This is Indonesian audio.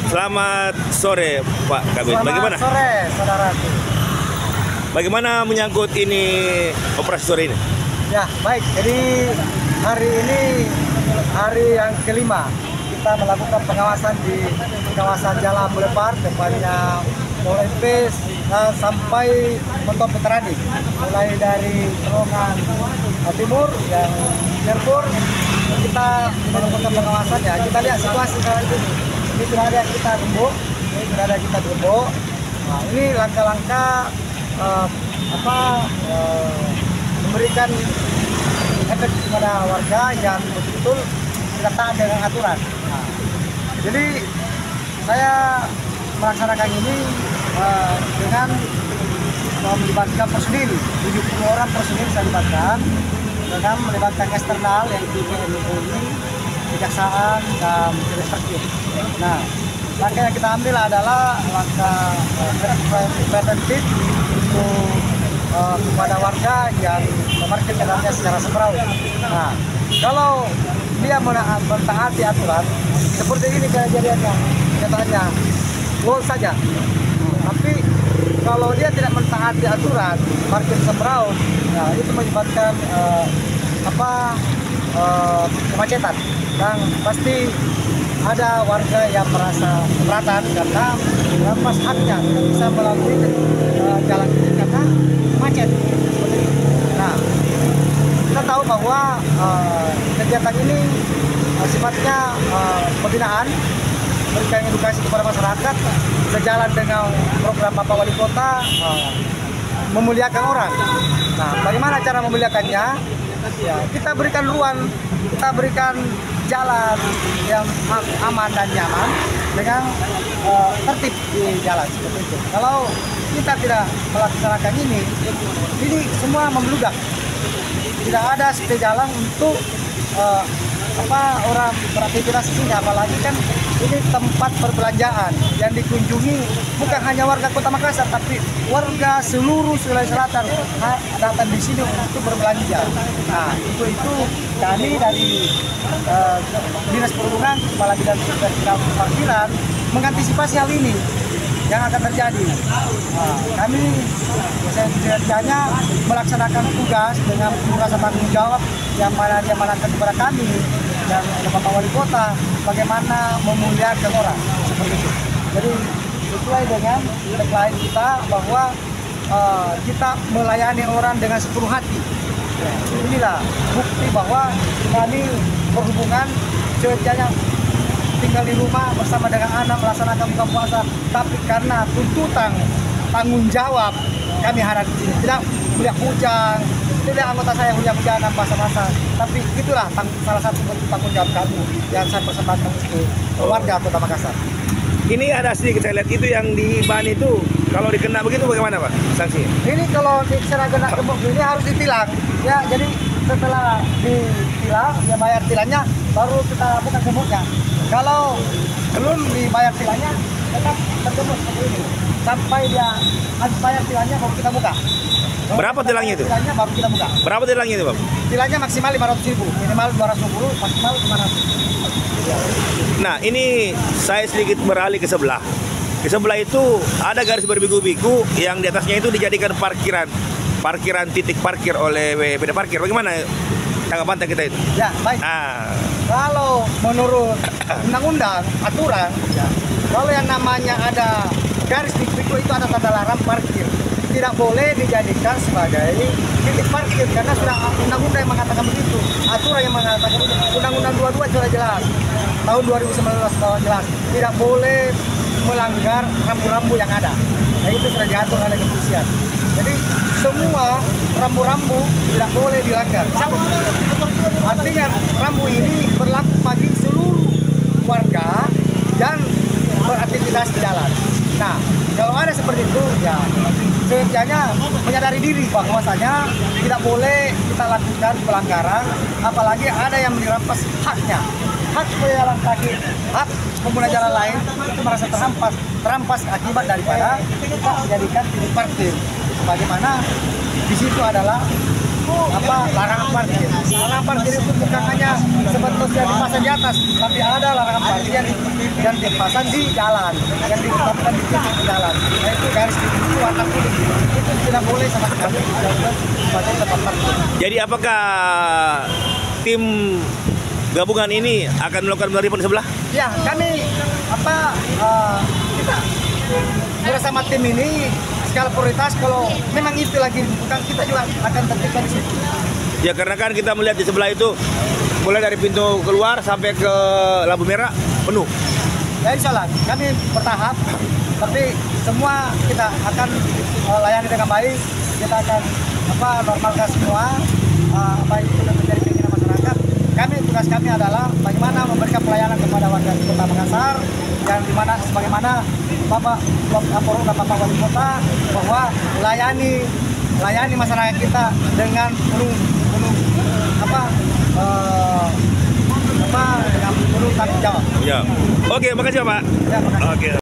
Selamat sore Pak Kabit. Bagaimana? Selamat sore, saudaraku. Bagaimana menyangkut ini operasi sore ini? Ya, baik. Jadi hari ini hari yang kelima kita melakukan pengawasan di kawasan Jalan Boulevard depannya Mall MP sampai Mentok Petrani. Mulai dari terowongan timur yang Cirebon kita melakukan pengawasan ya. Kita lihat situasi sekarang ini. Ini sudah ada kita gembok, Nah, ini langkah-langkah memberikan efek kepada warga yang betul-betul tidak taat dengan aturan. Nah, jadi saya melaksanakan ini dengan melibatkan personil, 70 orang personil saya libatkan, dengan melibatkan eksternal yaitu TNI, Kejaksaan dan Polres. Nah, langkah yang kita ambil adalah langkah preventif untuk kepada warga yang memarkir kendaraannya secara sembarangan. Nah, kalau dia mentaati aturan, seperti ini kejadiannya, katanya, gol saja. Tapi kalau dia tidak mentaati aturan, parkir sembarangan, nah, itu menyebabkan kemacetan. Dan pasti ada warga yang merasa keberatan karena merampas haknya tidak bisa melalui jalan ini karena macet. Nah, kita tahu bahwa kegiatan ini sifatnya pembinaan, memberikan edukasi kepada masyarakat sejalan dengan program Bapak Wali Kota memuliakan orang. Nah, bagaimana cara memuliakannya? Ya, kita berikan ruang, kita berikan jalan yang aman dan nyaman dengan tertib di jalan seperti itu. Kalau kita tidak melaksanakan ini semua membludak. Tidak ada sepi jalan untuk orang beraktivitas di sini, apalagi kan ini tempat perbelanjaan yang dikunjungi bukan hanya warga Kota Makassar, tapi warga seluruh Sulawesi Selatan datang di sini untuk berbelanja. Nah, itu kami dari Dinas Perhubungan, Kepala Bidang Parkiran mengantisipasi hal ini yang akan terjadi. Nah, kami biasanya melaksanakan tugas dengan merasa tanggung jawab yang mana dia manakan kepada kami dan Bapak Wali Kota bagaimana memuliakan orang seperti itu. Jadi sesuai dengan tagline kita bahwa kita melayani orang dengan sepenuh hati. Ya, inilah bukti bahwa kami perhubungan sejatinya tinggal di rumah bersama dengan anak melaksanakan buka puasa, tapi karena tuntutan tanggung jawab kami harap tidak melihat hujan, tidak anggota saya hujan-hujanan masa-masa, tapi itulah salah satu bentuk tanggung jawab kami yang saya persembahkan untuk warga Kota Makassar. Ini ada sedikit saya lihat itu yang di ban itu, kalau dikena begitu bagaimana Pak sanksi? Ini kalau dikena gemuk ini harus ditilang, ya. Jadi setelah ditilang, ya bayar tilangnya, baru kita buka gemuknya. Kalau belum dibayar tilangnya, tetap tergemuk seperti ini. Sampai dia habis bayar tilangnya baru kita buka. Berapa tilangnya itu? Tilangnya baru kita buka. Berapa tilangnya itu Pak? Tilangnya maksimal 500.000, minimal 250, maksimal 500. Nah, ini saya sedikit beralih ke sebelah. Di sebelah itu ada garis berbigu-bigu yang di atasnya itu dijadikan parkiran titik parkir oleh beda parkir. Bagaimana tanggapan kita itu? Ya, baik. Kalau menurut undang-undang aturan, ya, kalau yang namanya ada garis bigu itu ada tanda larang parkir, tidak boleh dijadikan sebagai titik parkir karena sudah undang-undang yang mengatakan begitu, aturan yang mengatakan begitu. Undang-undang 22 sudah jelas, tahun 2019 sudah jelas, tidak boleh melanggar rambu-rambu yang ada. Nah, itu sudah diatur oleh kepolisian. Jadi semua rambu-rambu tidak boleh dilanggar. Artinya rambu ini berlaku bagi seluruh warga yang beraktivitas di jalan. Nah, kalau ada seperti itu, ya sebenarnya menyadari diri bahwasanya tidak boleh kita lakukan pelanggaran, apalagi ada yang merampas haknya. Hak pejalan kaki, hak pengguna jalan lain itu merasa terampas akibat daripada kita menjadikan titik parkir. Bagaimana di situ adalah larangan parkir. Larangan parkir itu bukan hanya sebatas yang dipasang di atas, tapi ada larangan parkir yang dipasang di jalan, yang ditetapkan di titik jalan. Nah, itu garis itu warna kuning. Itu tidak boleh sama sekali dijadikan sebagai tempat parkir. Jadi apakah tim gabungan ini akan melakukan penaripan sebelah? Ya, kami kita bersama tim ini skala prioritas kalau memang itu lagi bukan kita juga akan tertipkan di situ. Ya karena kan kita melihat di sebelah itu mulai dari pintu keluar sampai ke lampu merah penuh. Ya insya Allah kami bertahap, tapi semua kita akan layani dengan baik. Kita akan normalkan semua apa itu yang menjadi keinginan masyarakat. Tugas kami adalah bagaimana memberikan pelayanan kepada warga Kota Makassar yang dimana sebagaimana Bapak Kapolres dan Bapak Wali Kota bahwa layani masyarakat kita dengan penuh dengan penuh tanggung jawab. Ya. Oke, makasih Pak. Ya, makasih. Oke.